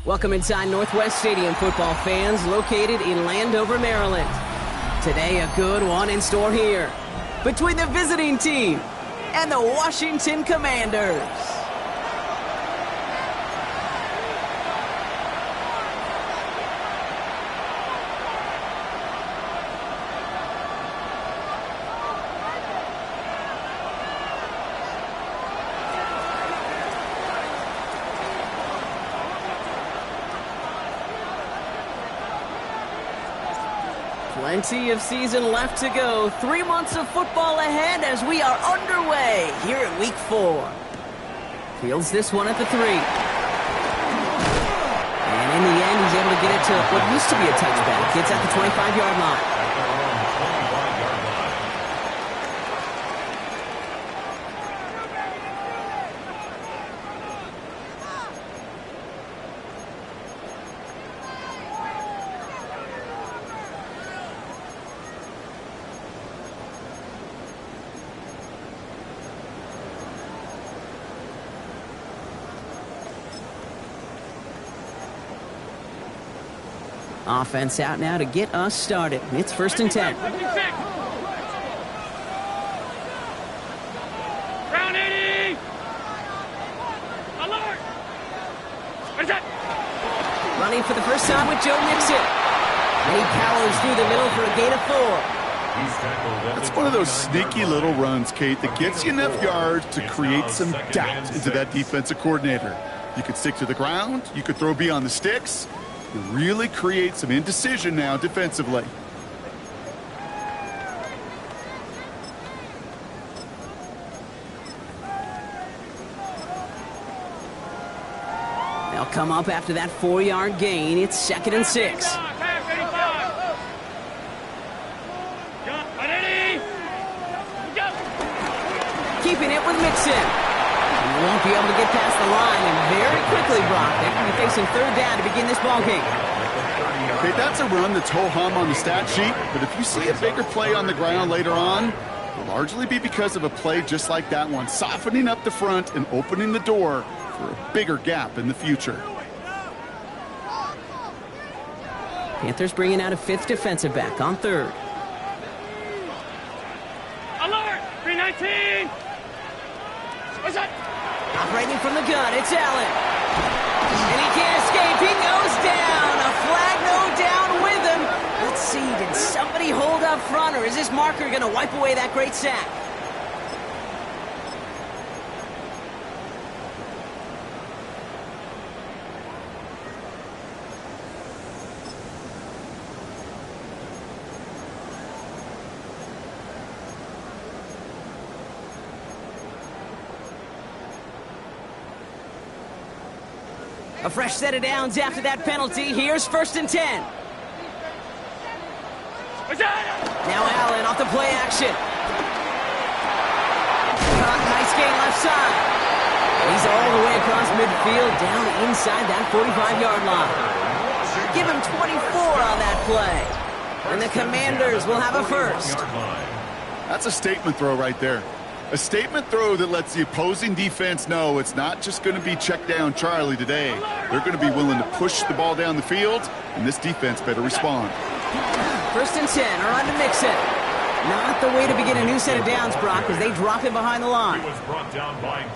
Welcome inside Northwest Stadium, football fans, located in Landover, Maryland. Today, a good one in store here between the visiting team and the Washington Commanders. Plenty of season left to go. 3 months of football ahead as we are underway here in Week 4. Fields this one at the 3. And in the end, he's able to get it to what used to be a touchback. Gets at the 25-yard line. Offense out now to get us started. It's 1st and 10. Ground 80! Alert! What is that? Running for the first time with Joe Mixon. And he powers through the middle for a gain of 4. That's one of those sneaky little runs, Kate, that gets you enough yards to create some doubt into that defensive coordinator. You could stick to the ground. You could throw beyond the sticks. You really create some indecision now defensively. They'll come up after that 4-yard gain. It's 2nd and 6. Keeping it with Mixon. He won't be able to get past the line, and very quickly, Brock, they're going to be facing 3rd down to begin this ballgame. Okay, that's a run that's ho-hum on the stat sheet, but if you see a bigger play on the ground later on, it'll largely be because of a play just like that one, softening up the front and opening the door for a bigger gap in the future. Panthers bringing out a 5th defensive back on 3rd. Alert! 319! What's that? Operating from the gun, it's Allen. And he can't escape. He goes down. A flag no down with him. Let's see, did somebody hold up front, or is this marker going to wipe away that great sack? A fresh set of downs after that penalty. Here's 1st and 10. Now Allen off the play action. Nice gain left side. He's all the way across midfield, down inside that 45-yard line. Give him 24 on that play. And the Commanders will have a 1st. That's a statement throw right there. A statement throw that lets the opposing defense know it's not just going to be check down Charlie today. They're going to be willing to push the ball down the field, and this defense better respond. 1st and 10, or on to Mixon. Not the way to begin a new set of downs, Brock, as they drop him behind the line.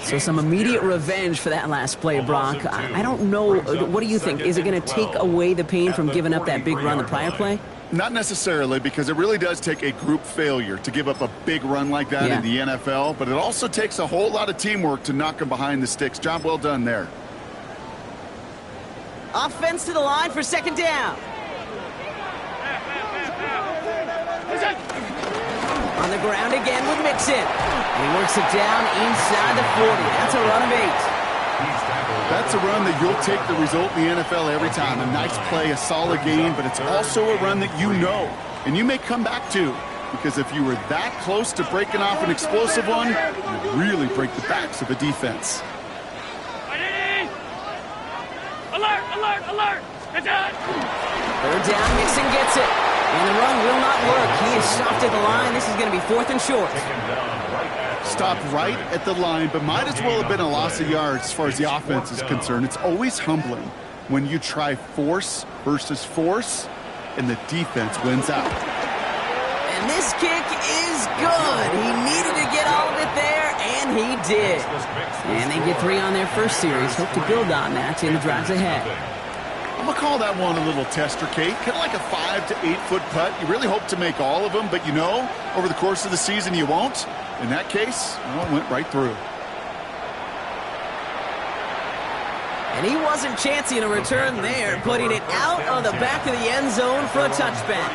So some immediate revenge for that last play, Brock. I don't know. What do you think? Is it going to take away the pain from giving up that big run the prior play? Not necessarily, because it really does take a group failure to give up a big run like that in the NFL, but it also takes a whole lot of teamwork to knock them behind the sticks. Job well done there. Offense to the line for 2nd down. On the ground again with Mixon. And he works it down inside the 40. That's a run of 8. That's a run that you'll take the result in the NFL every time. A nice play, a solid game, but it's also a run that you know, and you may come back to. Because if you were that close to breaking off an explosive one, you really break the backs of a defense. Alert, alert, alert! It's out! Third down, Mixon gets it. And the run will not work. He is stopped at the line. This is going to be 4th and short. Stopped right at the line, but might as well have been a loss of yards as far as the offense is concerned. It's always humbling when you try force versus force, and the defense wins out. And this kick is good. He needed to get all of it there, and he did. And they get 3 on their first series. Hope to build on that in the drives ahead. I'm going to call that one a little tester, Kate. Kind of like a 5 to 8 foot putt. You really hope to make all of them, but you know, over the course of the season, you won't. In that case, well, it went right through. And he wasn't chancing a return there, putting it out of the back of the end zone for a touchback.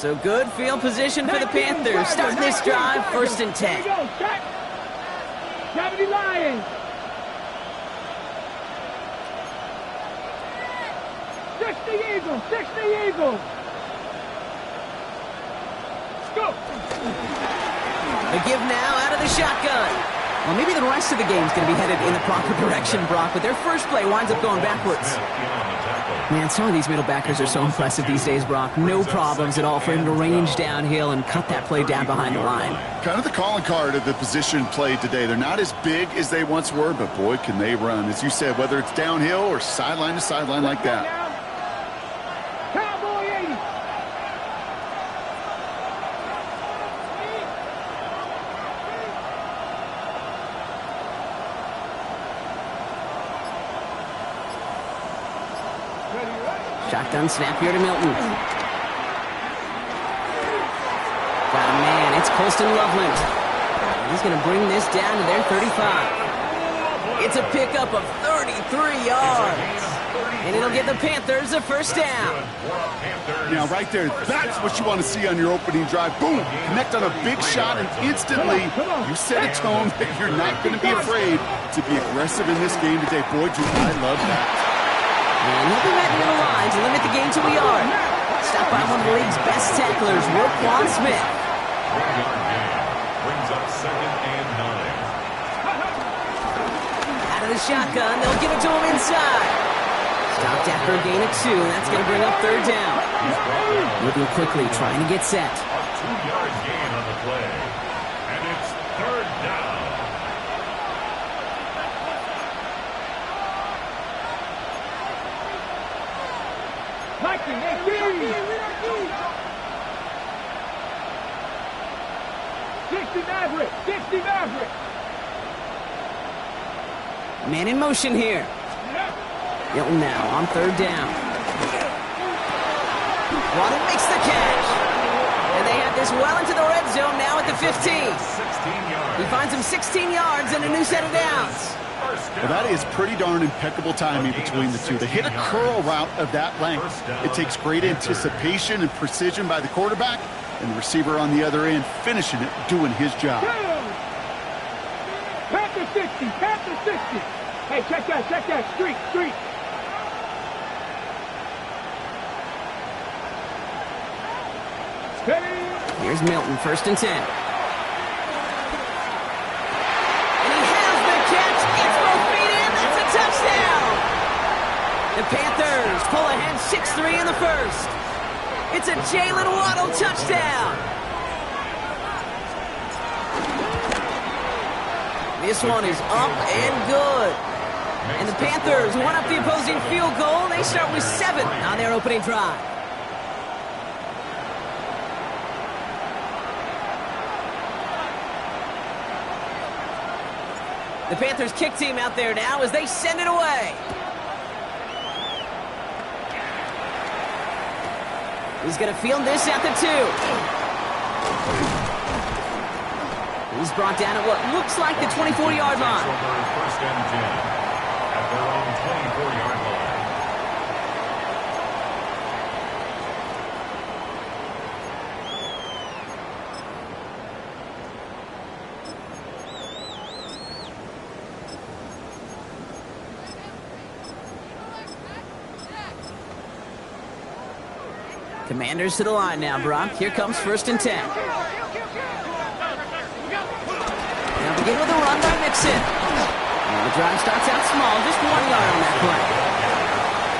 So good field position for the Panthers. Starting this drive, 1st and 10. Here we go, check. Gravity Lions. Six the Eagles, 6 the Eagles. Go. The give now out of the shotgun. Well, maybe the rest of the game's going to be headed in the proper direction, Brock, but their first play winds up going backwards. Man, some of these middle backers are so impressive these days, Brock. No problems at all for him to range downhill and cut that play down behind the line. Kind of the calling card of the position played today. They're not as big as they once were, but boy, can they run. As you said, whether it's downhill or sideline to sideline like that. Cowboy 80. Shotgun snap here to Milton. Got a man. It's Colston Loveland. He's going to bring this down to their 35. It's a pickup of 33 yards. And it'll give the Panthers a first down. Now, right there, that's what you want to see on your opening drive. Boom! Connect on a big shot, and instantly you set a tone that you're not going to be afraid to be aggressive in this game today. Boy, do I love that. And he'll be right near the line to limit the game to a yard. Stopped by one of the league's best tacklers, Roquan Smith. Brings up 2nd and 9. Out of the shotgun, they'll give it to him inside. Stopped after a gain of 2, and that's going to bring up 3rd down. Moving quickly, trying to get set. A 2-yard gain on the play. And it's 3rd down. Mikey, 60 Maverick, 60 Maverick. Man in motion here. Hilton now on 3rd down. Waddle makes the catch. And they have this well into the red zone now at the 15. He finds him 16 yards and a new set of downs. Well, that is pretty darn impeccable timing between the two. They hit a curl route of that length. It takes great anticipation and precision by the quarterback, and the receiver on the other end finishing it, doing his job. Panther 60, Panther 60. Hey, check that, street. Here's Milton, 1st and 10. And he has the catch. Gets both feet in. That's a touchdown. The Panthers pull ahead 6-3 in the first. It's a Jalen Waddle touchdown. This one is up and good. And the Panthers won up the opposing field goal. They start with 7 on their opening drive. The Panthers kick team out there now as they send it away. He's going to field this at the 2. He's brought down at what looks like the 24-yard line. First and 10 at their own 24-yard line. Commanders to the line now, Brock. Here comes first and 10. Now begin with a run by Mixon. Now the drive starts out small, just 1 yard on that play.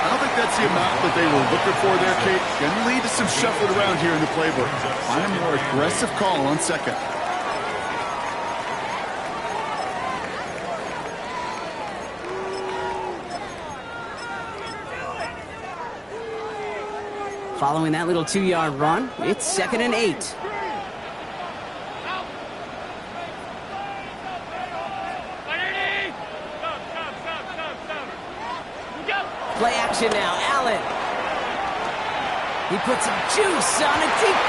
I don't think that's the amount that they were looking for there, Kate. Going to lead to some shuffling around here in the playbook. Find a more aggressive call on second. Following that little 2-yard run, it's 2nd and 8. Play action now, Allen. He puts some juice on a deep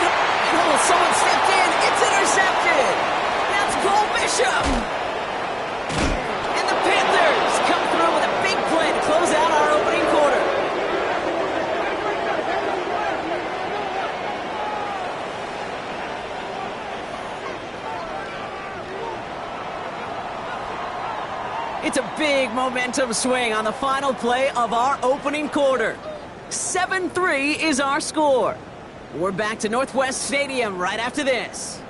hole. Someone stepped in. It's intercepted. That's Cole Bishop. And the Panthers come through with a big play to close out our opening quarter. It's a big momentum swing on the final play of our opening quarter. 7-3 is our score. We're back to Northwest Stadium right after this.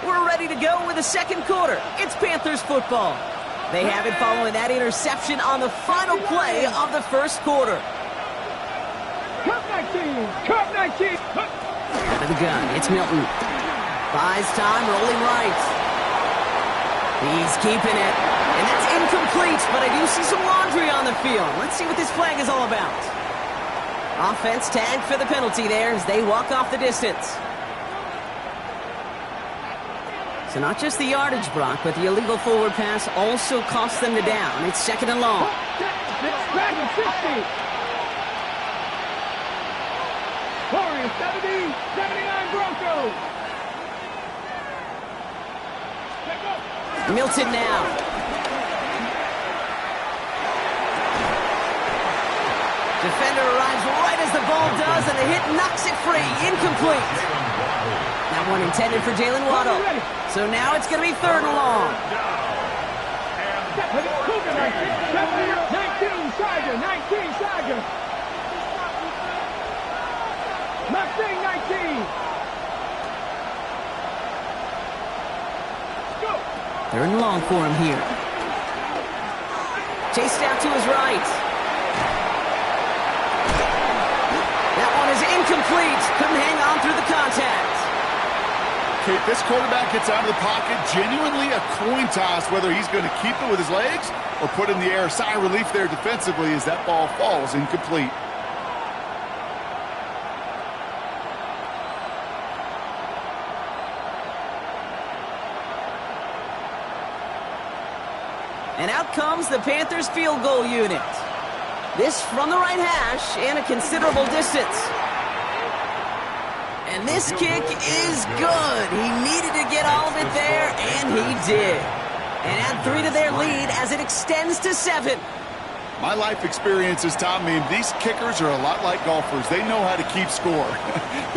We're ready to go with the second quarter. It's Panthers football. They have it following that interception on the final play of the first quarter. Cup 19! Cup 19! Out of the gun, it's Milton. Buys time, rolling right. He's keeping it. And that's incomplete, but I do see some laundry on the field. Let's see what this flag is all about. Offense tagged for the penalty there as they walk off the distance. So not just the yardage, Brock, but the illegal forward pass also cost them the down. It's 2nd and long. Back at 60! 70, 79 Broncos. Milton now. Defender arrives right as the ball does, and the hit knocks it free. Incomplete. That one intended for Jalen Waddle. So now it's going to be 3rd and long. 19, Saga, 19, Saga. Mustang 19. Go. 3rd and long for him here. Chased out to his right. That one is incomplete. Couldn't hang on through the contact. Kate, this quarterback gets out of the pocket. Genuinely a coin toss whether he's going to keep it with his legs or put in the air. Sigh of relief there defensively as that ball falls incomplete. And out comes the Panthers field goal unit. This from the right hash and a considerable distance. And this kick is good. He needed to get all of it there, and he did. And add 3 to their lead as it extends to 7. My life experience has taught me these kickers are a lot like golfers. They know how to keep score.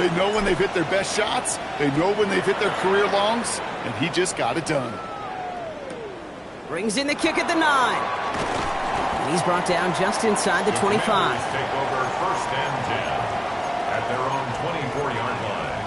They know when they've hit their best shots. They know when they've hit their career longs, and he just got it done. Brings in the kick at the 9. And he's brought down just inside the 25. Take over 1st and 10 at their own 24-yard line.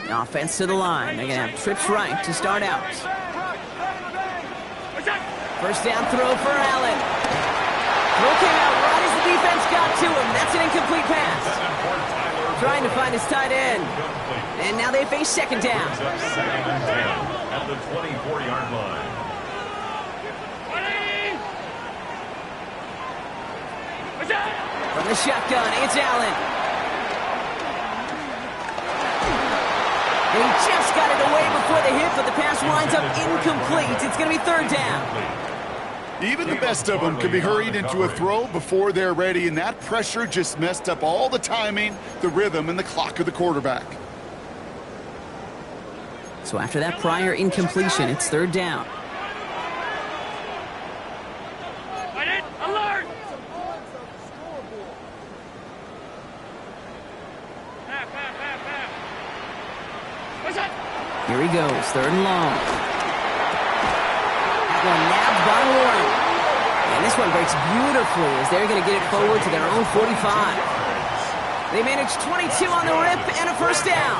The offense to the line. They're going to have trips right to start out. First down throw for Allen. Throw came out right as the defense got to him. That's an incomplete pass. Trying to find his tight end. And now they face 2nd down. 2nd and 10 at the 24-yard line. From the shotgun, it's Allen. And he just got it away before the hit, but the pass winds up incomplete. It's going to be third down. Even the best of them can be hurried into a throw before they're ready, and that pressure just messed up all the timing, the rhythm, and the clock of the quarterback. So after that prior incompletion, it's third down. Alert! Here he goes, third and long. That one nabbed by Warren. And this one breaks beautifully as they're going to get it forward to their own 45. They manage 22 on the rip and a first down.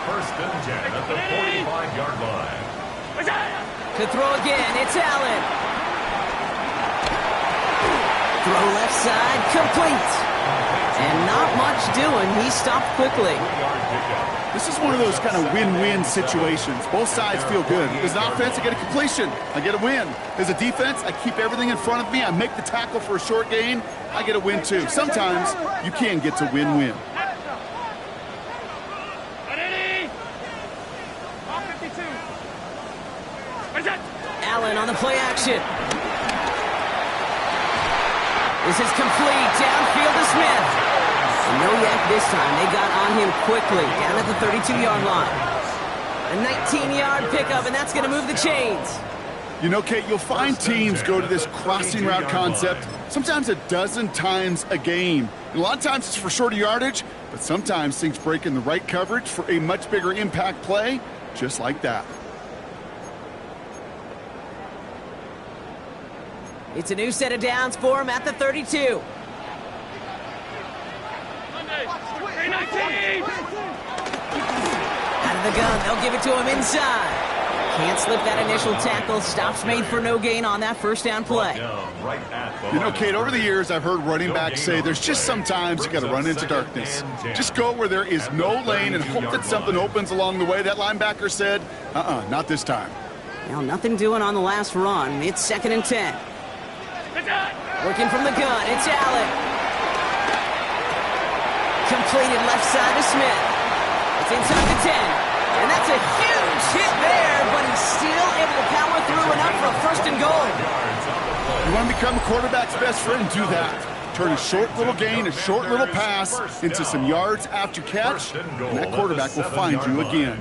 First and 10 at the 45-yard line. To throw again, it's Allen. Throw left side, complete. And not much doing. He stopped quickly. This is one of those kind of win-win situations. Both sides feel good. As an offense, I get a completion. I get a win. As a defense, I keep everything in front of me. I make the tackle for a short gain. I get a win, too. Sometimes you can get to win-win. Allen on the play action. This is complete. Downfield to Smith. And no yak this time. They got on him quickly. Down at the 32-yard line. A 19-yard pickup, and that's going to move the chains. You know, Kate, you'll find teams go to this crossing route concept sometimes a dozen times a game. And a lot of times it's for shorter yardage, but sometimes things break in the right coverage for a much bigger impact play, just like that. It's a new set of downs for him at the 32. Out of the gun, they'll give it to him inside. Can't slip that initial tackle. Stops made for no gain on that first down play. You know, Kate, over the years, I've heard running backs say there's just sometimes you got to run into darkness. Just go where there is no lane and hope that something opens along the way. That linebacker said, not this time. Well, nothing doing on the last run. It's second and 10. Working from the gun, it's Allen. Completed left side to Smith. It's inside the 10. And that's a huge hit there, but he's still able to power through enough for a first and goal. You want to become a quarterback's best friend, do that. Turn a short little gain, a short little pass into some yards after catch, and that quarterback will find you again.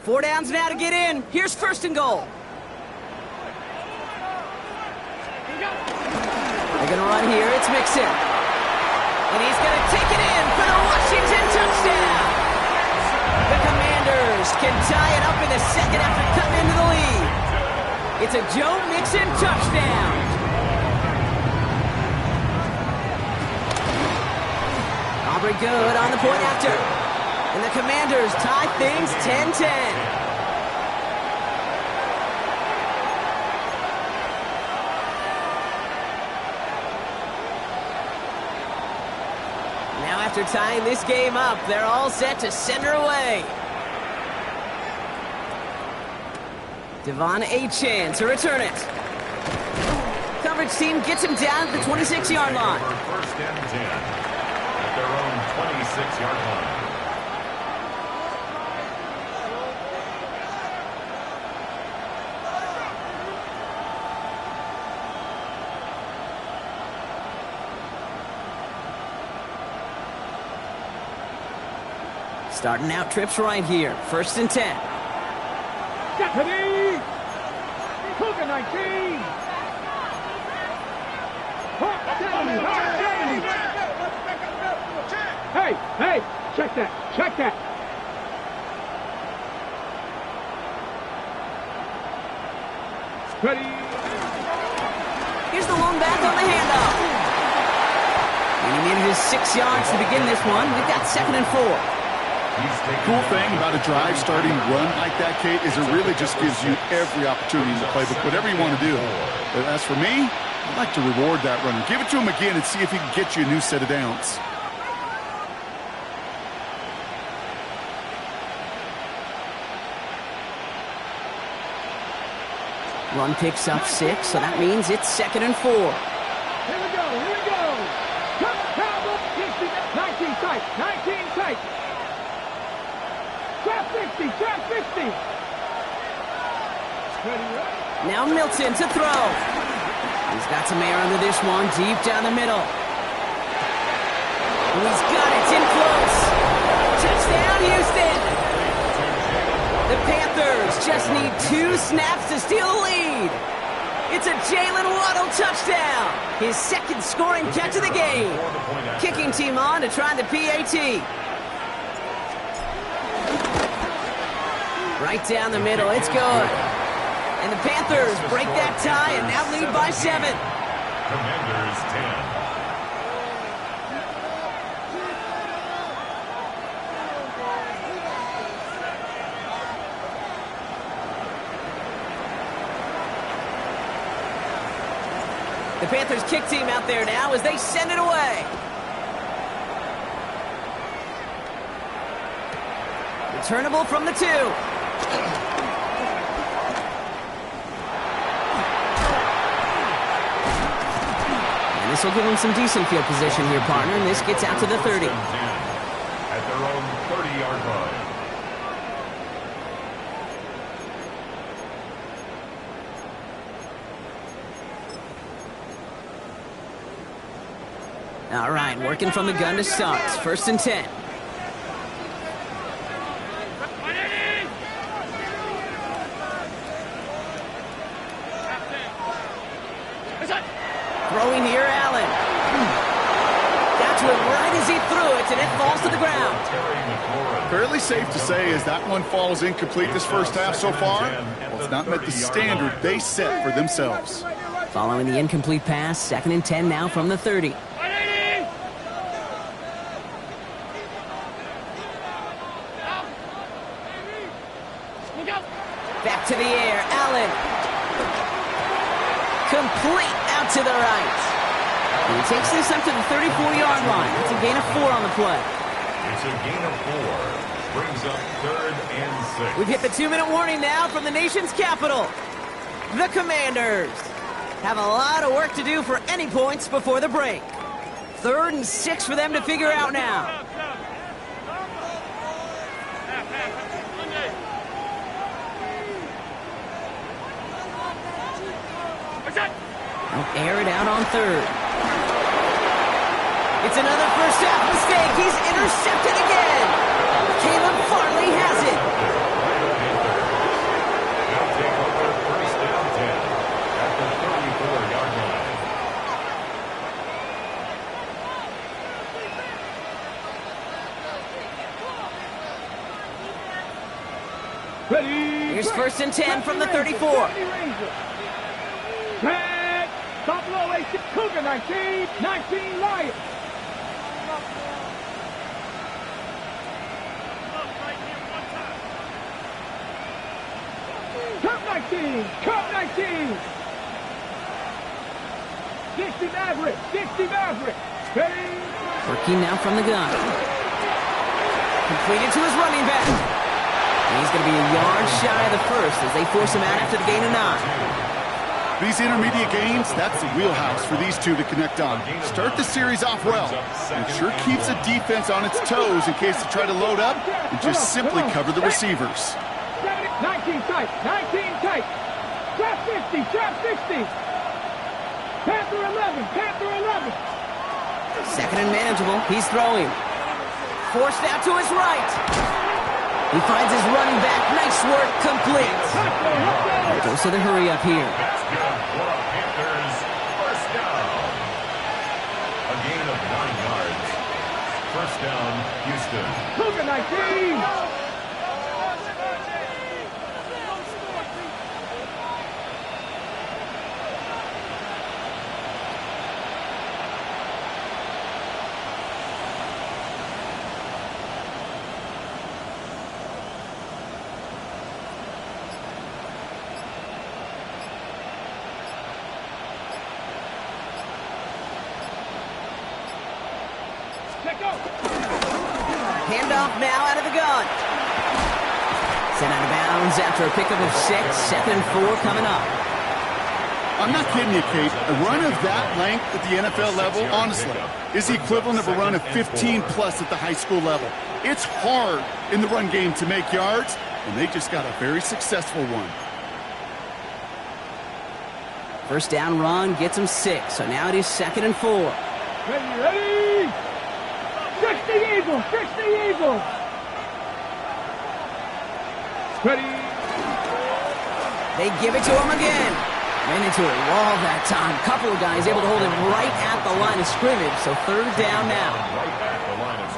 Four downs now to get in. Here's first and goal. They're going to run here. It's Mixon. And he's going to take it in for the Washington touchdown. The Commanders can tie it up in the second after cutting into the lead. It's a Joe Mixon touchdown. Aubrey good on the point after. And the Commanders tie things 10-10. Now after tying this game up, they're all set to send her away. Devon Achane to return it. Coverage team gets him down at the 26-yard line. First and 10 at their own 26-yard line. Starting out trips right here. First and 10. Deputy! Cougar 19! Hey, check that. Ready? Here's the lone back on the handoff. And he manages 6 yards to begin this one. We've got second and 4. Cool thing about a drive starting run like that, Kate, is it really just gives you every opportunity in the playbook, whatever you want to do. But as for me, I'd like to reward that runner. Give it to him again and see if he can get you a new set of downs. Run picks up 6, so that means it's 2nd and 4. Here we go, here we go. Come, Cowboy. 19 tight, 19 tight. Trap 60, trap 60. Ready, ready. Now Milton to throw. He's got some air under this one, deep down the middle. And he's got it, it's in close. Touchdown, Houston! The Panthers just need 2 snaps to steal the lead. It's a Jalen Waddle touchdown. His 2nd scoring catch of the game. Kicking team on to try the PAT. Right down the middle, it's good. And the Panthers break that tie and now lead by 7. Commanders 10. The Panthers kick team out there now as they send it away. Returnable from the 2. And this will give them some decent field position here, partner, and this gets out to the 30. At their own 30-yard line. All right, working from the gun to start. 1st and 10. Throwing here, Allen. Got to it right as he threw it, and it falls to the ground. Fairly safe to say as that one falls incomplete this first half so far. Well, it's not met the standard they set for themselves. Following the incomplete pass, 2nd and 10 now from the 30. Back to the air, Allen. Complete out to the right. And he takes this up to the 34-yard line. It's a gain of 4 on the play. It's a gain of 4. Brings up 3rd and 6. We've hit the 2-minute warning now from the nation's capital. The Commanders have a lot of work to do for any points before the break. 3rd and 6 for them to figure out now. They'll air it out on 3rd. It's another first half mistake. He's intercepted again. Caleb Farley has it. They'll take over 1st down 10 at the 34-yard line. Ready. Here's 1st and 10 from the 34. Tag. Buffalo 8, Cougar 19, 19 Lions. Cup 19, Cup 19. 60 Maverick, 60 Maverick. Ready. Working now from the gun. Completed to his running back. And he's going to be a yard shy of the first as they force him out after the gain of 9. These intermediate gains, that's the wheelhouse for these two to connect on. Start the series off well. It sure keeps the defense on its toes in case they try to load up and just simply cover the receivers. 19 tight, 19 tight. Trap 50, trap 60. Panther 11, Panther 11. 2nd and manageable. He's throwing. Forced out to his right. He finds his running back. Nice work. Complete. Goes to the hurry up here. Panthers, 1st down. A gain of 9 yards. 1st down, Houston. Cougar 19. Handoff now out of the gun. Sent out of bounds after a pickup of 6. 2nd and 4 coming up. I'm not kidding you, Kate. A run of that length at the NFL level, honestly, is the equivalent of a run of 15-plus at the high school level. It's hard in the run game to make yards, and they just got a very successful one. First down run gets him 6, so now it is 2nd and 4. Ready? 60 Eagles, 60 Eagles. Ready? They give it to him again. Ran into a wall that time. Couple of guys able to hold him right at the line of scrimmage, so 3rd down now.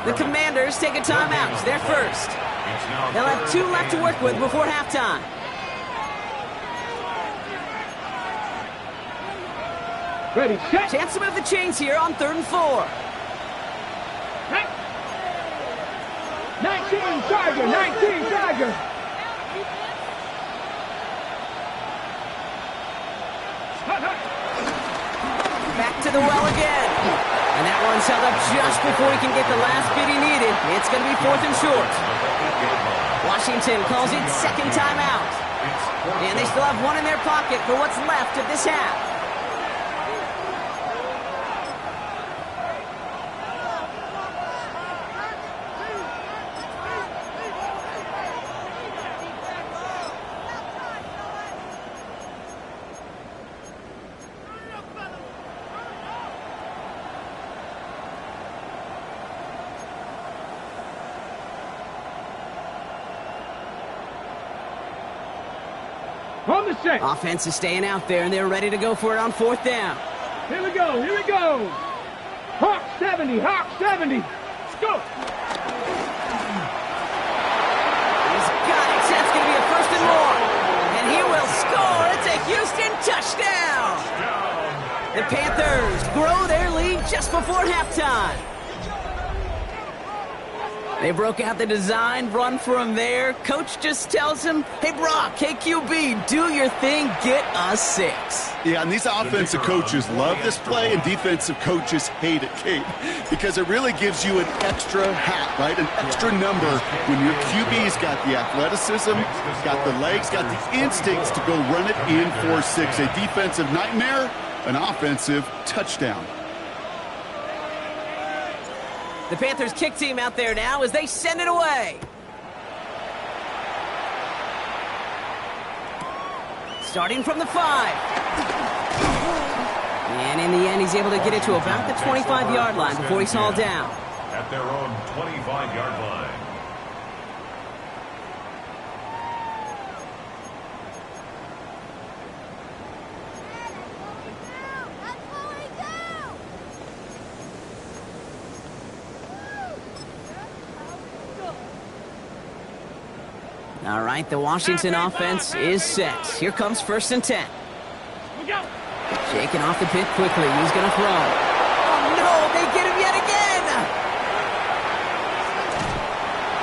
The Commanders take a timeout. It's their first. They'll have 2 left to work with before halftime. Ready, set. Chance to move the chains here on 3rd and 4. 19 Tiger, 19 Tiger. Back to the well again. And that one's held up just before he can get the last bit he needed. It's going to be 4th and short. Washington calls it 2nd timeout. And they still have 1 in their pocket for what's left of this half. On the set. Offense is staying out there, and they're ready to go for it on 4th down. Here we go, here we go. Hawk 70, Hawk 70. Let's go. He's got it. That's going to be a 1st and more. And he will score. It's a Houston touchdown. The Panthers grow their lead just before halftime. They broke out the design, run for him there. Coach just tells him, hey, Brock, KQB, do your thing, get us 6. Yeah, and these offensive coaches love this play, and defensive coaches hate it, Kate, because it really gives you an extra hat, right? An extra number when your QB's got the athleticism, got the legs, got the instincts to go run it in for 6. A defensive nightmare, an offensive touchdown. The Panthers kick team out there now as they send it away. Starting from the 5. And in the end, he's able to get it to about the 25-yard line before he's hauled down. At their own 25-yard line. All right, the Washington offense is set. Here comes 1st and 10. Shaking off the pit quickly. He's going to throw. Oh, no, they get him yet again.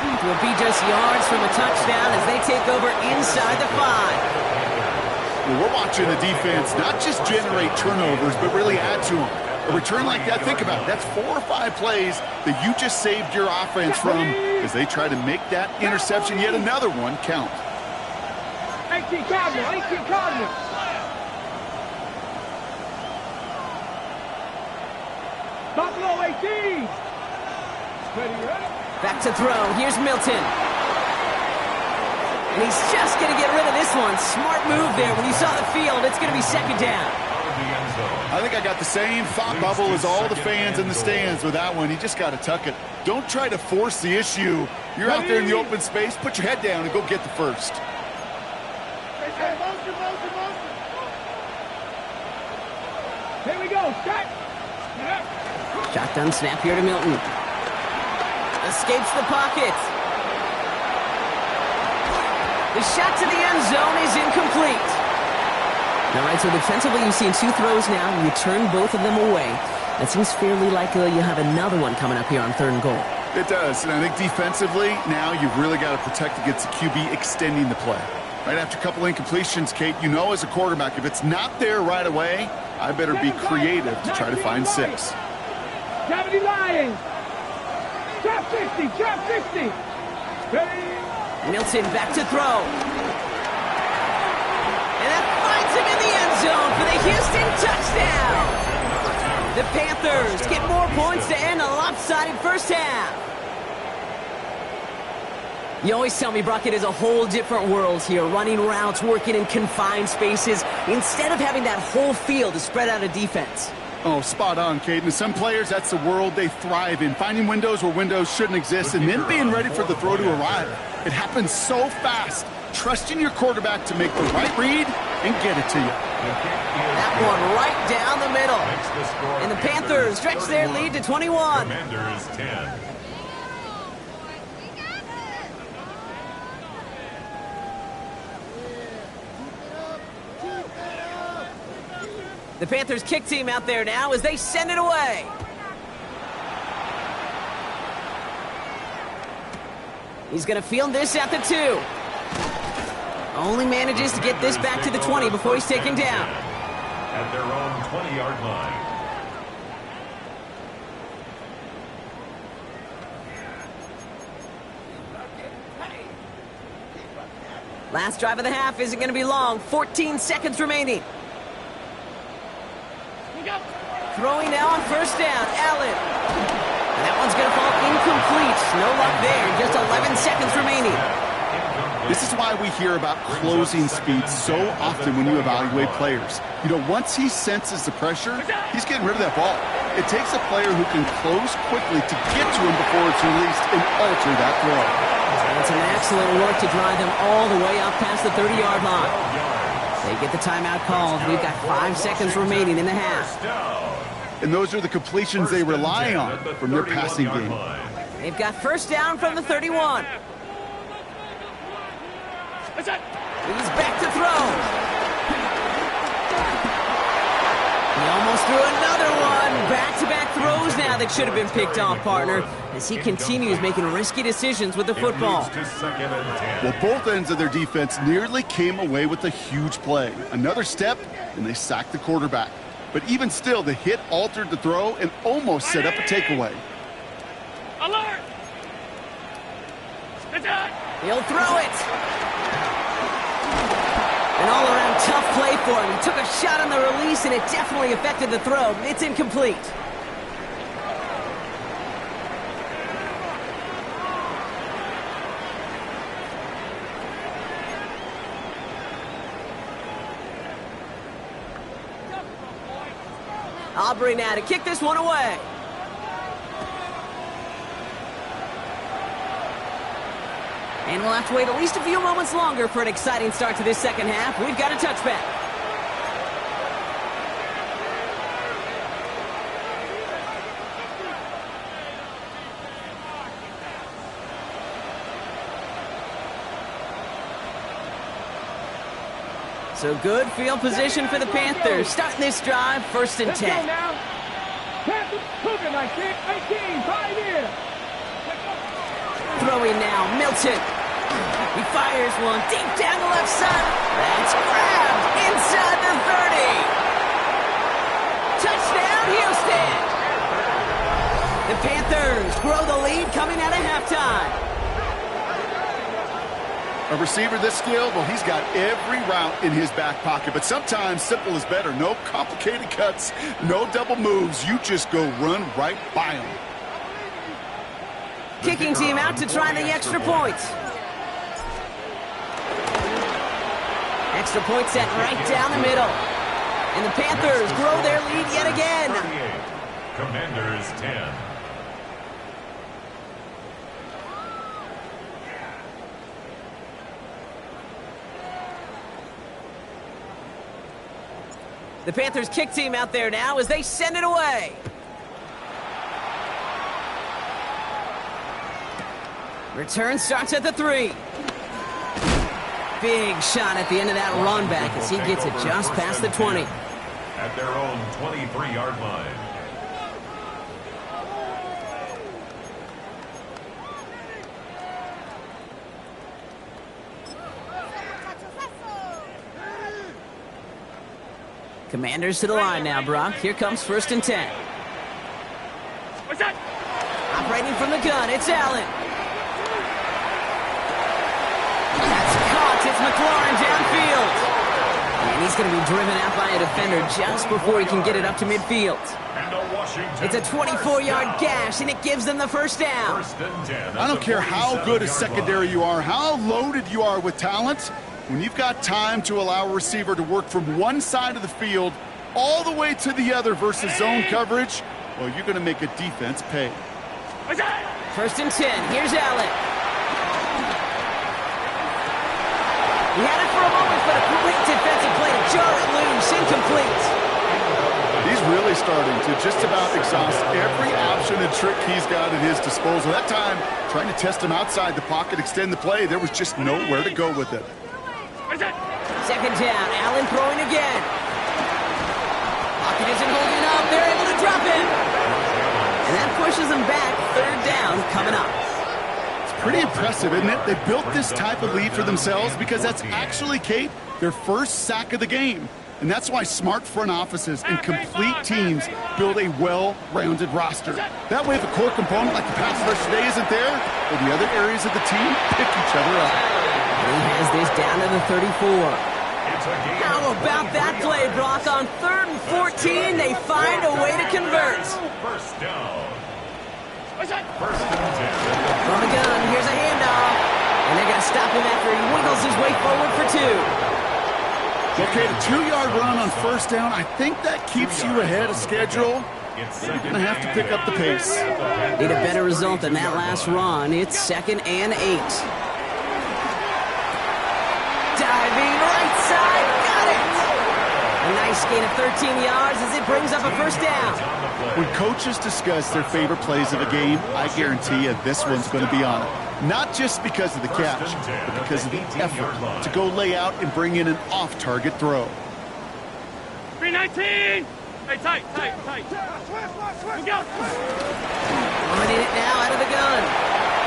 It will be just yards from a touchdown as they take over inside the 5. Well, we're watching the defense not just generate turnovers, but really add to them. A return like that, think about it. That's 4 or 5 plays that you just saved your offense from as they try to make that interception, yet another one, count. 18 Cardinals, 18 Cardinals. Buffalo 18. Ready, ready. Back to throw. Here's Milton. And he's just going to get rid of this one. Smart move there. When you saw the field, it's going to be 2nd down. I think I got the same thought bubble as all the fans in the stands with that one. You just got to tuck it. Don't try to force the issue. You're out there in the open space. Put your head down and go get the first. Here we go. Set. Shotgun snap here to Milton. Escapes the pocket. The shot to the end zone is incomplete. All right, so defensively, you've seen 2 throws now. You turn both of them away. It seems fairly likely you have another one coming up here on 3rd and goal. It does, and I think defensively, now you've really got to protect against the QB extending the play. Right after a couple incompletions, Kate, you know as a quarterback, if it's not there right away, I better be creative to try to find 6. 70 Lions. Trap 60, trap 60. Ready. Milton back to throw. And that finds him in the end zone for the Houston touchdown. The Panthers get more points to end a lopsided first half. You always tell me, Brock, it is a whole different world here, running routes, working in confined spaces, instead of having that whole field to spread out a defense. Oh, spot on, Caden. Some players, that's the world they thrive in, finding windows where windows shouldn't exist and then being ready for the throw to arrive. It happens so fast. Trusting your quarterback to make the right read and get it to you. That one right down the middle. And the Panthers stretch their lead to 21. Commanders 10. The Panthers kick team out there now as they send it away. He's going to field this at the 2. Only manages to get this back to the 20 before he's taken down. At their own 20-yard line. Last drive of the half isn't going to be long. 14 seconds remaining. Throwing now on first down, Allen. And that one's going to fall incomplete. No luck there. Just 11 seconds remaining. This is why we hear about closing speed so often when you evaluate players. You know, once he senses the pressure, he's getting rid of that ball. It takes a player who can close quickly to get to him before it's released and alter that throw. And it's an excellent work to drive them all the way up past the 30-yard line. They get the timeout called. We've got 5 seconds remaining in the half. And those are the completions they rely on from their passing game. They've got first down from the 31. He's back to throw. He almost threw another one. Back-to-back throws now that should have been picked off, partner, as he continues making risky decisions with the football. Well, both ends of their defense nearly came away with a huge play. Another step, and they sacked the quarterback. But even still, the hit altered the throw and almost set up a takeaway. Alert! He'll throw it. An all-around tough play for him. He took a shot on the release, and it definitely affected the throw. It's incomplete. Aubrey now to kick this one away. And we'll have to wait at least a few moments longer for an exciting start to this second half. We've got a touchback. So good field position for the Panthers. Starting this drive, 1st and 10. Let's go now. Panthers cooking like 18, 5 here. Throwing now, Milton. He fires one deep down the left side. That's grabbed inside the 30. Touchdown, Houston. The Panthers grow the lead coming out of halftime. A receiver this skilled, well, he's got every route in his back pocket. But sometimes simple is better. No complicated cuts, no double moves. You just go run right by him. Kicking team out to try the extra point. Extra point set right down the middle. And the Panthers grow their lead yet again. Commanders 10. The Panthers kick team out there now as they send it away. Return starts at the 3. Big shot at the end of that run back as he gets it just past the 20. At their own 23-yard line. Commanders to the line now, Brock. Here comes 1st and 10. What's that? Operating from the gun, it's Allen. That's caught. It's McLaurin downfield. And he's going to be driven out by a defender just before he can get it up to midfield. It's a 24-yard gash, and it gives them the first down. I don't care how good a secondary you are, how loaded you are with talent. When you've got time to allow a receiver to work from one side of the field all the way to the other versus zone coverage, well, you're going to make a defense pay. First and 10. Here's Allen. He had it for a moment, but a great defensive play to jar it loose. Incomplete. He's really starting to just about exhaust every option and trick he's got at his disposal. That time, trying to test him outside the pocket, extend the play, there was just nowhere to go with it. Second down. Allen throwing again. Pocket isn't holding up. They're able to drop it. And that pushes them back. Third down coming up. Pretty impressive, isn't it? They built this type of lead for themselves because that's actually, Kate, their first sack of the game. And that's why smart front offices and complete teams build a well-rounded roster. That way, if a core component like the pass rush today isn't there, or the other areas of the team pick each other up. And he has this down to the 34. How about that play, Brock? On 3rd and 14, they find a way to convert. First down. From the gun, here's a handoff. And they're going to stop him after he wiggles his way forward for 2. Okay, a 2-yard run on first down. I think that keeps you ahead of schedule. You're going to have to pick up the pace. Need a better result than that last run. It's 2nd and 8. Diving right side. Got it. A nice gain of 13 yards as it brings up a first down. When coaches discuss their favorite plays of a game, I guarantee you this one's going to be on it. Not just because of the catch, but because of the effort to go lay out and bring in an off-target throw. 319! Hey, tight. Look out! Running it now out of the gun.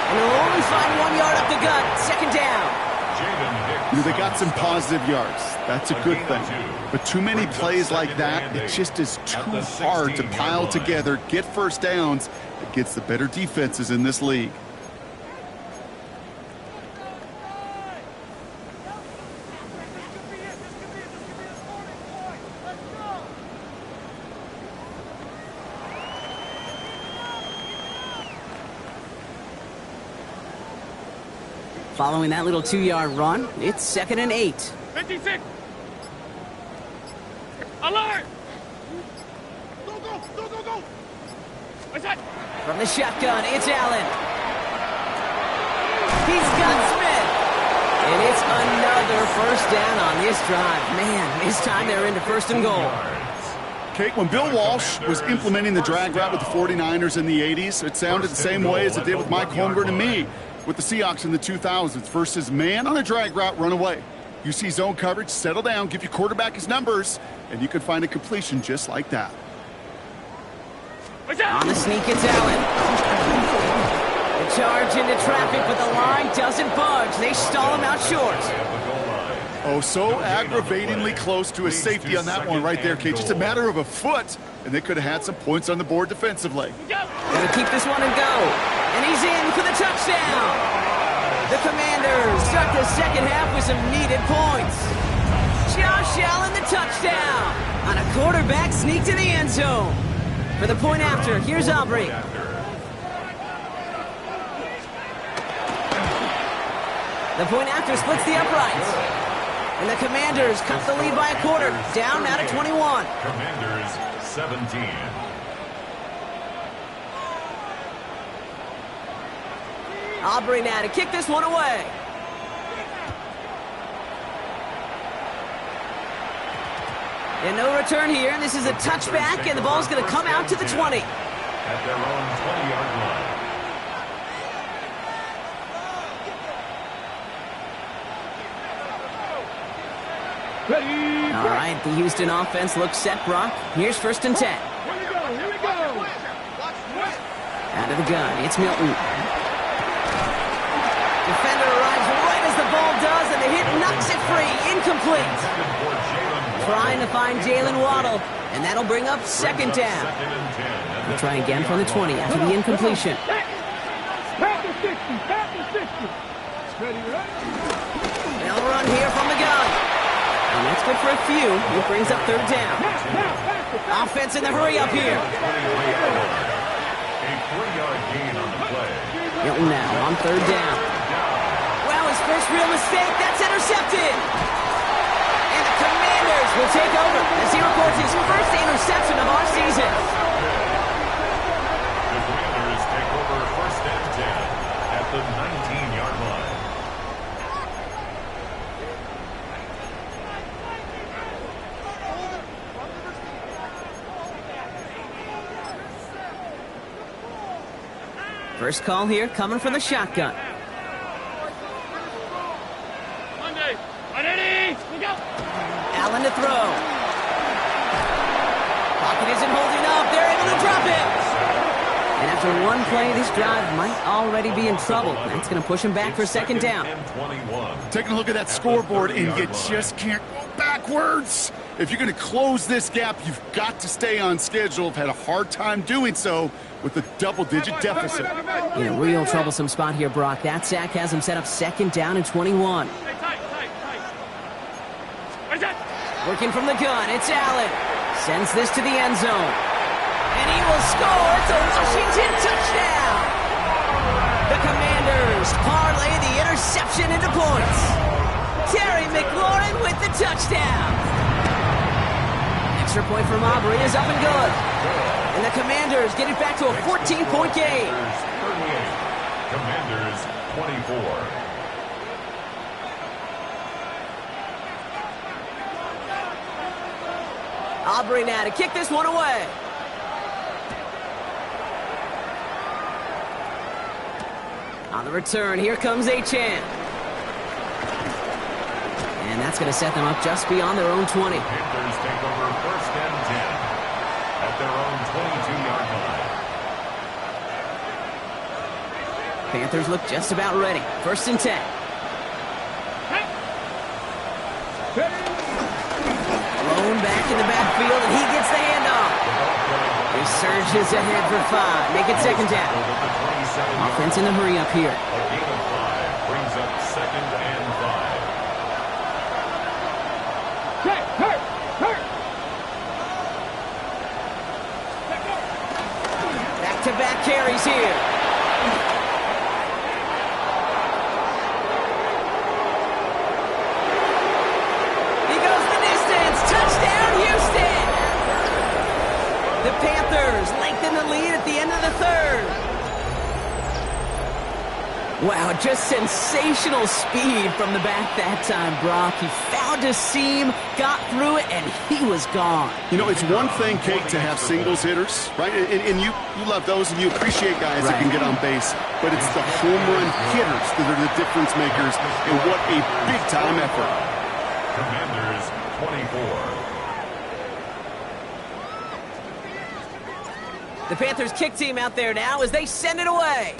And they'll only find 1 yard up the gut. Second down. They got some positive yards. That's a good thing. But too many plays like that, it just is too hard to pile together, get first downs against the better defenses in this league. Following that little 2-yard run, it's 2nd and 8. 56! Alert! Go! What's that? From the shotgun, it's Allen. He's got Smith. And it's another first down on this drive. Man, this time they're into 1st and goal. Kate, when Bill Walsh was implementing the drag route with the 49ers in the 80s, it sounded the same way as it did with Mike Holmgren and me with the Seahawks in the 2000s versus man on a drag route, run away. You see zone coverage, settle down, give your quarterback his numbers, and you can find a completion just like that. On the sneak, it's Allen. The charge into traffic, but the line doesn't budge. They stall him out short. Oh, so aggravatingly close to a safety on that one right there, Kate. Just a matter of a foot, and they could have had some points on the board defensively. Gonna keep this one and go. And he's in for the touchdown. The Commanders start the second half with some needed points. Josh Allen, the touchdown. On a quarterback sneak to the end zone. For the point after, here's Aubrey. The point after splits the uprights. And the Commanders cut the lead by a quarter. Down now to 21. Commanders 17. Aubrey now to kick this one away. And no return here. This is a touchback, and the ball's going to come out to the 20. At their own 20-yard line. Ready? All right, the Houston offense looks set, Brock. Here's 1st and 10. Here we go. Out of the gun, it's Milton. Defender arrives right as the ball does, and the hit knocks it free. Incomplete. Trying to find Jalen Waddle, and that'll bring up 2nd down. We'll try again from the 20 after the incompletion. Back to 60. Ready. They'll run here from the gun. And that's good for a few. He brings up third down. Offense in the hurry up here. A 3-yard gain on the play. Hilton now on third down. Well, his first real mistake, that's intercepted. And the Commanders will take over as he records his first interception of our season. The Commanders take over first and 10 at the 19-yard line. First call here coming from the shotgun. Allen to throw. Pocket isn't holding up. They're able to drop it. And after one play, this drive might already be in trouble. That's going to push him back for second down. Taking a look at that scoreboard, and you just can't go backwards. If you're going to close this gap, you've got to stay on schedule. I've had a hard time doing so with a double-digit deficit. In a real troublesome spot here, Brock. That sack has him set up second down and 21. Working from the gun, it's Allen. Sends this to the end zone. And he will score. It's a Washington touchdown. The Commanders parlay the interception into points. Terry McLaurin with the touchdown. Extra point from Aubrey is up and good. And the Commanders get it back to a 14-point game. Commanders 24. Aubrey now to kick this one away. On the return, here comes Achane. And that's going to set them up just beyond their own 20. Panthers take over first and 10 at their own 22-yard line. Panthers look just about ready. First and 10. Blown back in the backfield, and he gets the handoff. He surges ahead for 5. Make it second down. Offense in the hurry up here. A gain of 5 brings up second and 5. Back-to-back carries here. The Panthers lengthen the lead at the end of the third. Wow, just sensational speed from the back that time, Brock. He found a seam, got through it, and he was gone. You know, it's one thing, Kate, to have singles hitters, right? And you love those, and you appreciate guys that can get on base. But it's the home run hitters that are the difference makers, and what a big-time effort. Commanders 24. The Panthers kick team out there now as they send it away.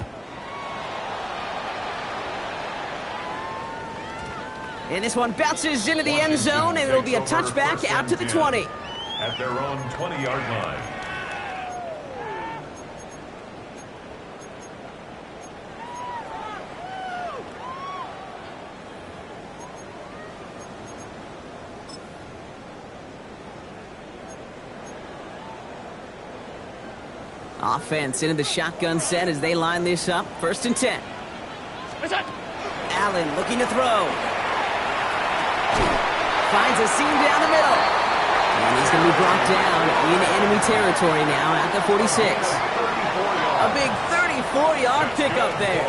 And this one bounces into the end zone, and it'll be a touchback out to the 20. At their own 20-yard line. Offense into the shotgun set as they line this up. First and 10. Allen looking to throw. Finds a seam down the middle. And he's going to be brought down in enemy territory now at the 46. A big 34-yard pickup there.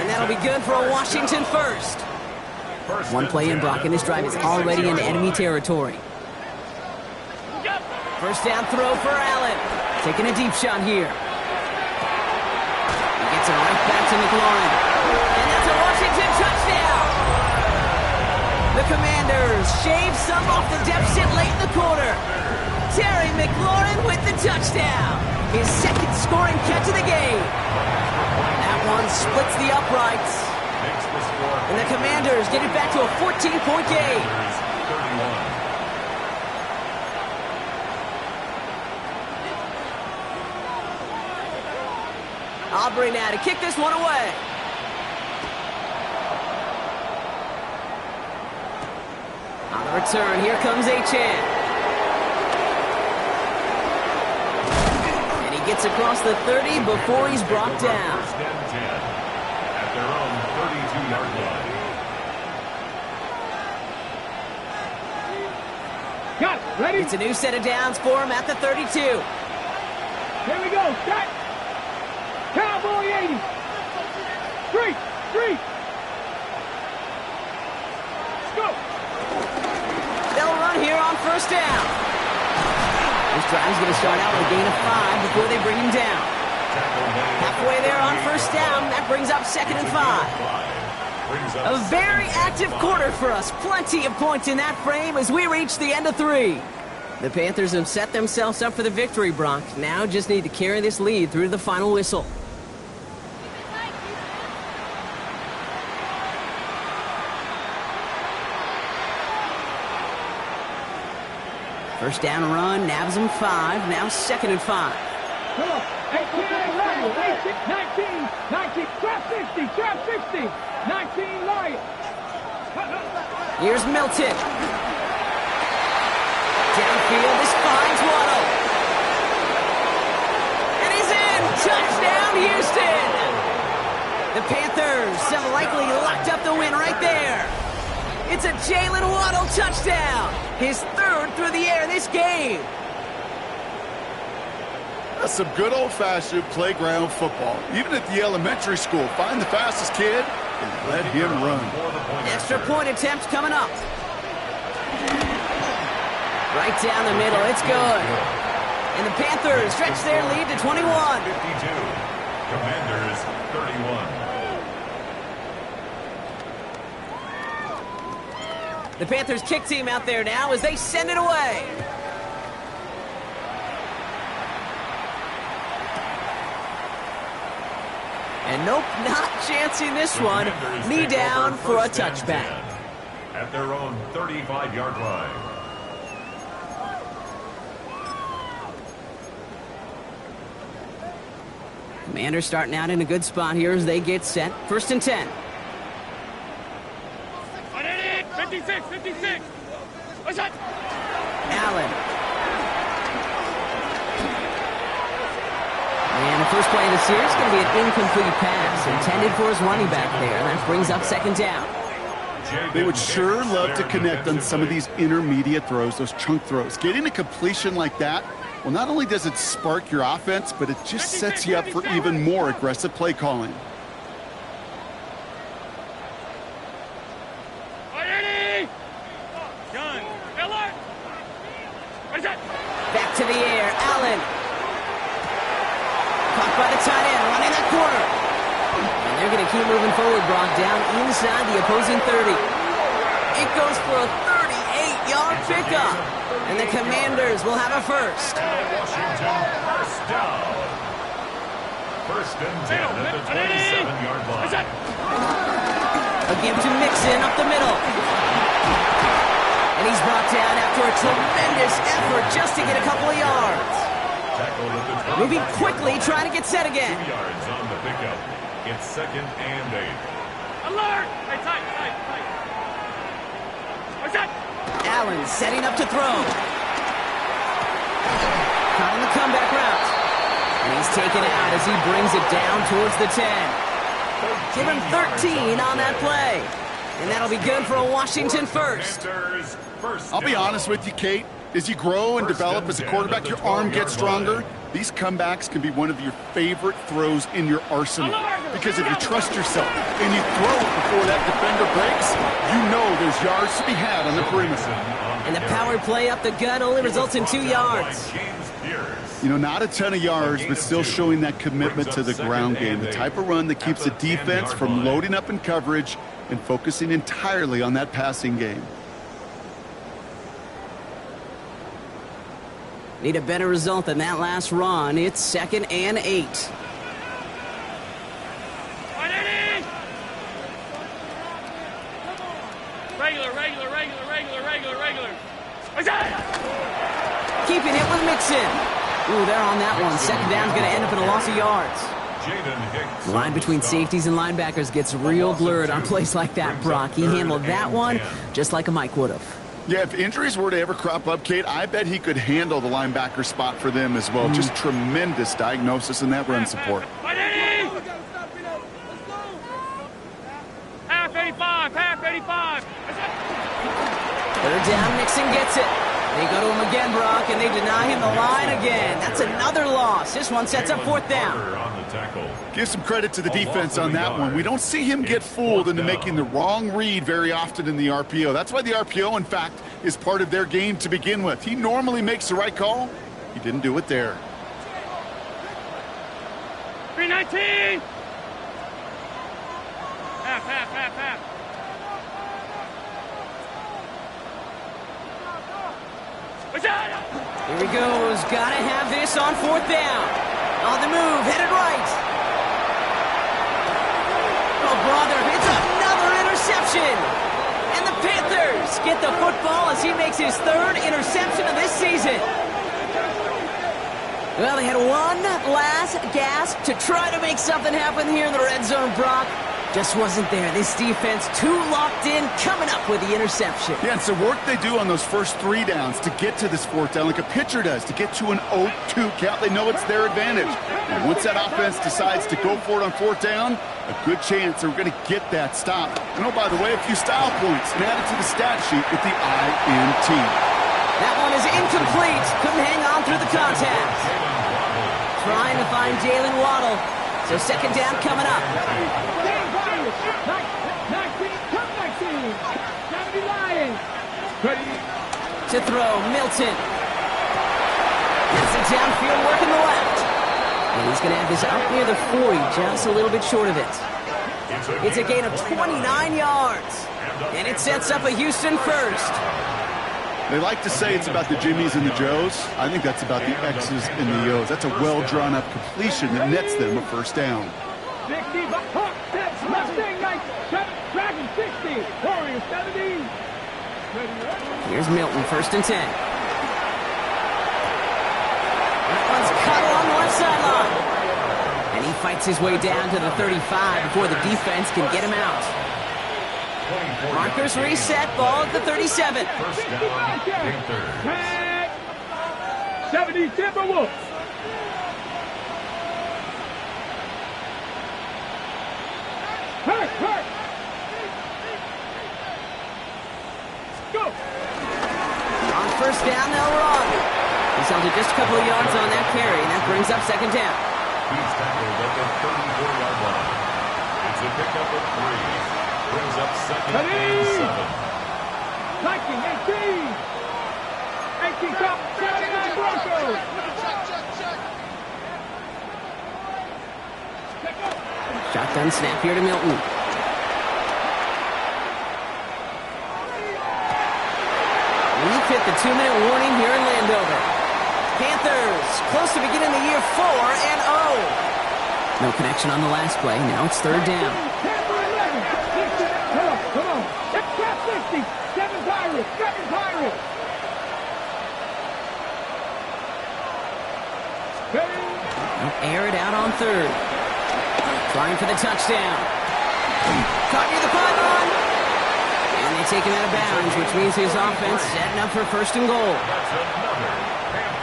And that'll be good for a Washington first. One play in, Brock, and this drive is already in enemy territory. First down throw for Allen. Taking a deep shot here. He gets it right back to McLaurin. And that's a Washington touchdown. The Commanders shave some off the deficit late in the quarter. Terry McLaurin with the touchdown. His second scoring catch of the game. That one splits the uprights. And the Commanders get it back to a 14-point game. 31. Aubrey now to kick this one away. On the return, here comes Achane. And he gets across the 30 before he's brought down. First and 10 at their own 32-yard line. Got it. Ready? It's a new set of downs for him at the 32. Here we go. Set. Cowboy 80. Street. Street. Let's go. They'll run here on first down. This drive's going to start out with a gain of 5 before they bring him down. Halfway there on first down, that brings up 2nd and 5. A very active quarter for us. Plenty of points in that frame as we reach the end of 3. The Panthers have set themselves up for the victory, Brock. Now just need to carry this lead through to the final whistle. First down run, nabs him 5. Now 2nd and 5. Come on. 18, 19, 19, trap 60, trap 60, 19, Lions. Here's Milton. Downfield, this finds Waddle. And he's in! Touchdown, Houston! The Panthers have likely locked up the win right there. It's a Jalen Waddle touchdown. His 3rd through the air this game. That's some good old-fashioned playground football. Even at the elementary school, find the fastest kid and let him run. Extra point attempt coming up. Right down the middle, it's good. And the Panthers stretch their lead to 21. 52. Commanders 31. The Panthers kick team out there now as they send it away. And nope, not chancing this one. Knee down for a touchback. At their own 35-yard line. Commanders starting out in a good spot here as they get set. 1st and 10. 56, 56. What's that? Allen. And the first play of the series is going to be an incomplete pass intended for his running back there. That brings up 2nd down. They would sure love to connect on some of these intermediate throws, those chunk throws. Getting a completion like that, well, not only does it spark your offense, but it just sets you up for even more aggressive play calling. Back to the air, Allen. Caught by the tight end, running that corner. And they're going to keep moving forward, Brock, down inside the opposing 30. It goes for a 38-yard pickup. And the Commanders will have a first. Washington, first down. 1st and 10 at the 27-yard line. A give to Mixon up the middle. And he's brought down after a tremendous effort just to get a couple of yards. Moving quickly, trying to get set again. 2 yards on the pickup. It's 2nd and 8. Alert! Hey, tight. What's that? Allen setting up to throw. Caught on the comeback route. And he's taken out as he brings it down towards the 10. Give him 13 on that play. And that'll be good for a Washington first. I'll be honest with you, Kate. As you grow and develop as a quarterback, your arm gets stronger. These comebacks can be one of your favorite throws in your arsenal. Because if you trust yourself and you throw it before that defender breaks, you know there's yards to be had on the perimeter. And the power play up the gut only results in 2 yards. You know, not a ton of yards, but still showing that commitment to the ground game. The type of run that keeps the defense from loading up in coverage and focusing entirely on that passing game. Need a better result than that last run. It's 2nd and 8. Regular. Keeping it with Mixon. Ooh, they're on that one. 2nd down's going to end up in a loss of yards. The line between safeties and linebackers gets real blurred on plays like that, Brock. He handled that one just like a Mike would have. Yeah, if injuries were to ever crop up, Kate, I bet he could handle the linebacker spot for them as well. Just tremendous diagnosis in that run support. Half 85, half 85. Third down, Mixon gets it. They go to him again, Brock, and they deny him the line again. That's another loss. This one sets up fourth down. Give some credit to the defense on that one. We don't see him get fooled into making the wrong read very often in the RPO. That's why the RPO, in fact, is part of their game to begin with. He normally makes the right call. He didn't do it there. 319. Half. Here he goes. Gotta have this on fourth down. On the move, headed right. Oh, brother, it's another interception. And the Panthers get the football as he makes his third interception of this season. Well, they had one last gasp to try to make something happen here in the red zone, Brock. Just wasn't there. This defense too locked in, coming up with the interception. Yeah, it's the work they do on those first 3 downs to get to this fourth down, like a pitcher does, to get to an 0-2 count. They know it's their advantage. And once that offense decides to go for it on fourth down, a good chance they're going to get that stop. And oh, by the way, a few style points and add it to the stat sheet with the INT. That one is incomplete. Couldn't hang on through the contact. Trying to find Jalen Waddle. So second down coming up. 70 Lions. To throw, Milton. Gets it downfield, working the left. And he's going to have this up near the 40, just a little bit short of it. It's a gain of 29 yards. And it sets up a Houston first. They like to say it's about the Jimmies and the Joes. I think that's about the X's and the O's. That's a well-drawn-up completion that nets them a first down. 60, Mustang 97, Dragon 60, Warrior 70. Here's Milton, first and 10. That one's cut along the left sideline. And he fights his way down to the 35 before the defense can get him out. Markers reset, ball at the 37. First down, Panthers. 70 Timberwolves. Hurt. Go. On first down, they'll run. He's held it just a couple of yards on that carry, and that brings up second down. He's tackled at the 34-yard line. It's a pickup of 3. Brings up second and 7. Viking 18. 18 top 79 Broncos. Shotgun snap here to Milton. We've hit the 2-minute warning here in Landover. Panthers close to beginning the year 4-0. No connection on the last play. Now it's third down. Come on. It's top 60. 7 Pirates. Air it out on third. Trying for the touchdown. Caught near the pylon. And they take him out of bounds, which means his offense setting up for first and goal.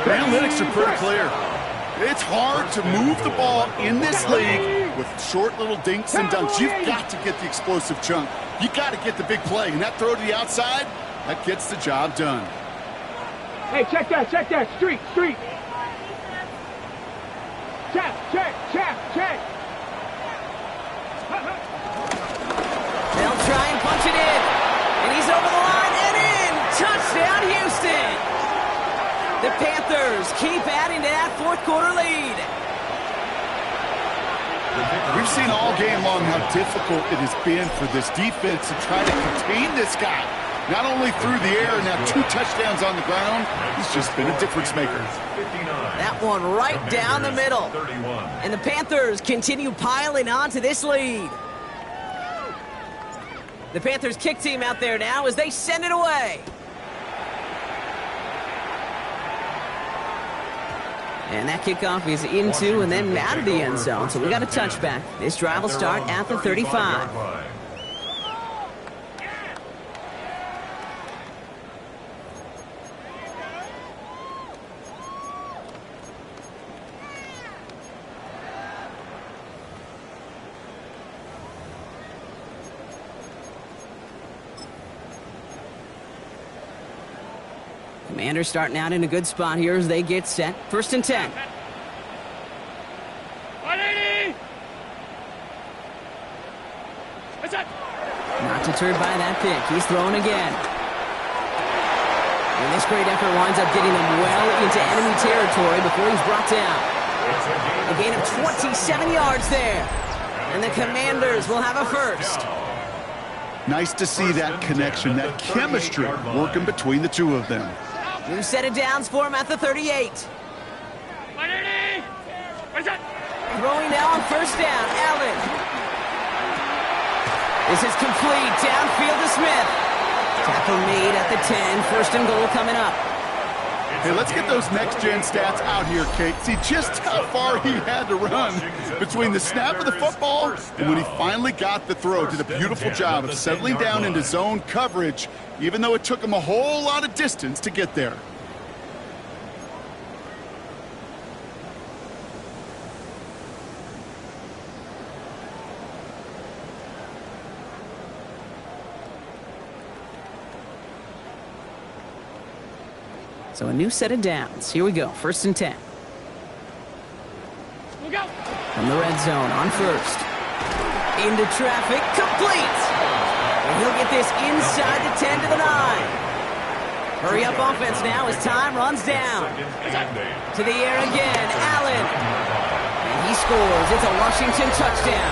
The analytics are pretty clear. It's hard to move the ball in this league with short little dinks and dunks. You've got to get the explosive chunk. You got to get the big play. And that throw to the outside, that gets the job done. Hey, check that. Street. Check. They'll try and punch it in. And he's over the line and in. Touchdown, Houston. The Panthers keep adding to that fourth quarter lead. We've seen all game long how difficult it has been for this defense to try to contain this guy. Not only through the air, now 2 touchdowns on the ground. He's just been a difference maker. That one right down the middle. And the Panthers continue piling on to this lead. The Panthers kick team out there now as they send it away. And that kickoff is into and then out of the end zone. So we got a touchback. This drive will start at the 35. Commanders starting out in a good spot here as they get set. 1st and 10. 180! Not deterred by that pick. He's throwing again. And this great effort winds up getting him well into enemy territory before he's brought down. A gain of 27 yards there. And the Commanders will have a first. Nice to see that connection, that chemistry working between the two of them. New set of downs for him at the 38. 180! Throwing now on 1st down, Allen. This is complete, downfield to Smith. Tackle made at the 10, 1st and goal coming up. Hey, let's get those next-gen stats out here, Kate. See just how far he had to run between the snap of the football and when he finally got the throw. Did a beautiful job of settling down into zone coverage, even though it took him a whole lot of distance to get there. So a new set of downs. Here we go, 1st and 10. Look out! From the red zone on 1st. Into traffic, complete! And he'll get this inside the 10 to the 9. Hurry up offense now as time runs down. To the air again, Allen. And he scores. It's a Washington touchdown.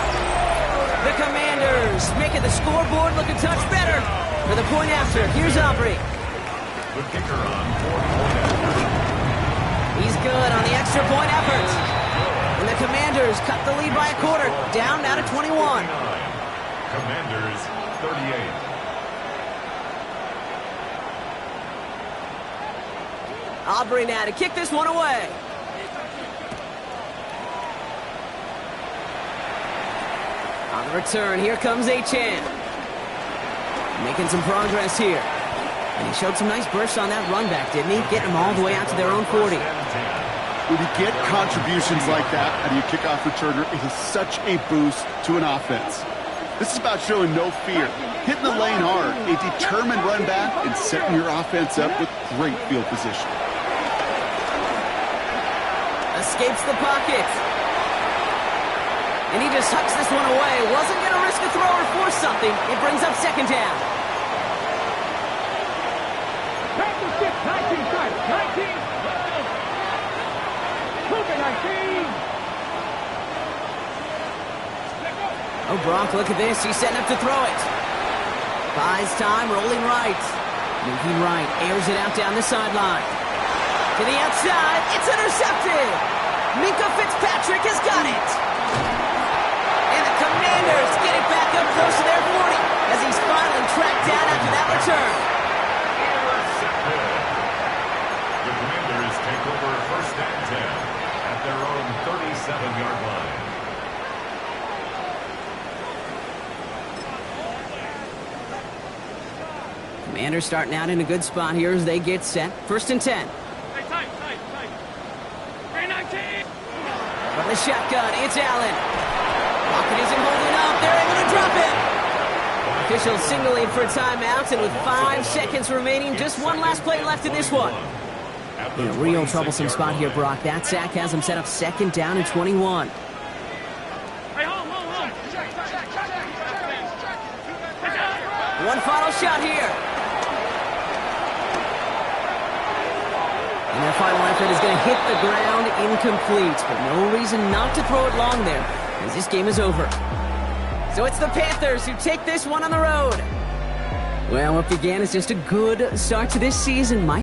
The Commanders making the scoreboard look a touch better. For the point after, here's Aubrey. The kicker on 4-point effort. He's good on the extra point effort. And the Commanders cut the lead by a quarter. Down now to 21. Commanders 38. Aubrey now to kick this one away. On the return, here comes Achane. Making some progress here. And he showed some nice bursts on that run back, didn't he? Getting them all the way out to their own 40. When you get contributions like that out of your kickoff returner, it is such a boost to an offense. This is about showing no fear, hitting the lane hard, a determined run back, and setting your offense up with great field position. Escapes the pocket. And he just hucks this one away. Wasn't going to risk a throw or force something. It brings up 2nd down. 19 strikes, 19. Cougar 19. Oh, Brock, look at this. He's setting up to throw it. Buys time, rolling right. Moving right, airs it out down the sideline. To the outside, it's intercepted. Minkah Fitzpatrick has got it. And the Commanders get it back up close to their 40 as he's finally tracked down after that return. The Commanders take over 1st and 10 at their own 37-yard line. Commanders starting out in a good spot here as they get set. 1st and 10. Tight. 319. From the shotgun, it's Allen. Pocket isn't holding up. They're able to drop it. Officials signaling for timeouts, and with 5 seconds remaining, just one last play left in this one. In a real troublesome spot here, Brock. That sack has him set up 2nd down and 21. Hey, hold. One final shot here. And their final effort is going to hit the ground incomplete, but no reason not to throw it long there, as this game is over. So it's the Panthers who take this one on the road. Well, what began as just a good start to this season might